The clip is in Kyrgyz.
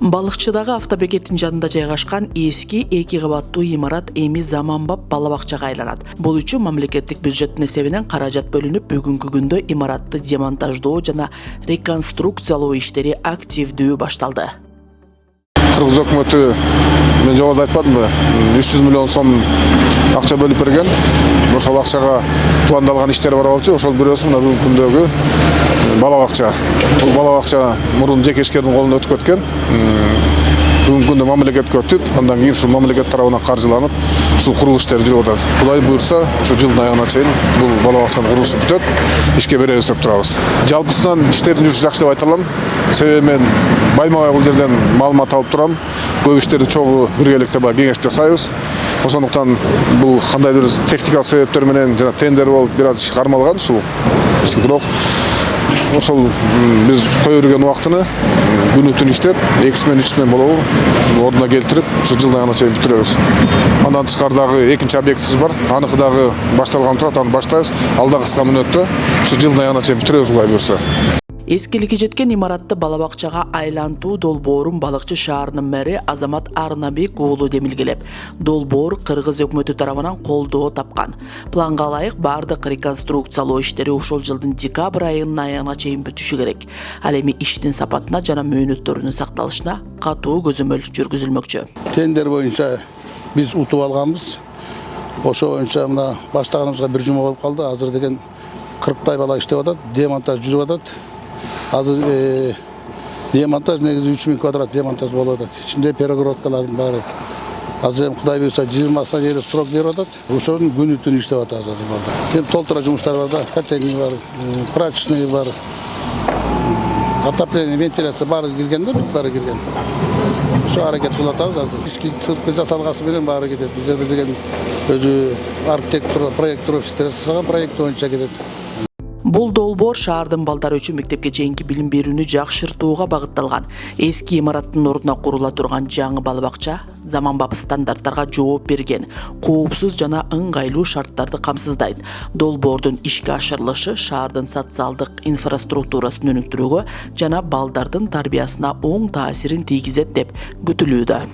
Балыкчыдагы автобекеттин жанында жайгашкан эски 2 кабаттуу имарат эми заманбап балабакчага айланат. Бул үчүн мамлекеттик бюджеттин эсебинен каражат бөлүнүп, бүгүнкү күндө имаратты демонтаждоо жана реконструкциялоо иштери активдүү башталды. Кыргыз өкмөтү, мен жогоруда айтпадымбы, 300 миллион сом акча бөлүп берген. Ошол акчага пландалган иштер бар болчу. Ошол бирөөсү мына бүгүнкү күндөгү балабакча. Бул балабакча мурун жекешкердин колуна өтүп кеткен. Бүгүнкү күндө мамлекетке өтүп, андан кийин ушул мамлекет тарабынан каржыланып, ушул курулуш иштери жүрүп атат. Кудай буйрса, ушу жылдын аягына чейин бул балабакчанын курулушу бүтөт, ишке беребиз деп турабыз. Жалпысынан иштердин жүрүшү жакшы деп айта алам. Себеби мен байма-бай бул жерден маалымат алып турам. Көп иштерди чогуу биргеликте кеңеш жасайбыз. Ошондуктан бул кандайдыр бир техникалык себептер менен жана тендер болуп бир аз иш кармалган ушул. Бирок ошол биз кое берген убактыны күнү түн иштеп, 2 мен 3 мен болобу ордуна келтирип, ушу жылдын аягына чейин бүтүрөбүз. Андан тышкары дагы экинчи объектибиз бар. Аныкы дагы башталган турат, аны баштайбыз. Алда кыска мүнөттө ушу жылдын аягына чейин бүтүрөбүз, Кудай буйрса. Эскиликке жеткен имаратты балабакчага айлантуу долбоорун Балыкчы шаарынын мэри Азамат Арнабек уулу демилгелеп, долбоор Кыргыз өкмөтү тарабынан колдоо тапкан. Планга ылайык бардык реконструкциялоо иштери ушул жылдын декабрь айынын аягына чейин бүтүшү керек. Ал эми иштин сапатына жана мөөнөттөрүнүн сакталышына катуу көзөмөл жүргүзүлмөкчү. Тендер боюнча биз утуп алганбыз. Ошо боюнча мына баштаганыбызга бир жума болуп калды. Азыр деген 40 бала иштеп атат, демонтаж жүрүп атат. Азыр демонтаж негизи 3000 квадрат демонтаж болуп атат. Ичинде перегородкалардын баары. Азыр Кудай буйрса 20 эле срок берип атат. Ошонун күнү түнү иштеп атабыз азыр балдар. Эми толтура жумуштар бар да, котельный бар, прачечный бар. Отопление, вентиляция баары кирген да, баары кирген. Ошо аракет кылып атабыз азыр. Ички сырткы жасалгасы менен баары кетет. Бул жерде деген өзү архитектура, проекттер жасаган проект боюнча кетет. Бул долбоор шаардын балдары үчүн мектепке чейинки билим берүүнү жакшыртууга багытталган. Эски имараттын ордуна курула турган жаңы балабакча заманбап стандарттарга жооп берген, коопсуз жана ыңгайлуу шарттарды камсыздайт. Долбоордун ишке ашырылышы шаардын социалдык инфраструктурасын өнүктүрүүгө жана балдардын тарбиясына оң таасирин тийгизет деп күтүлүүдө.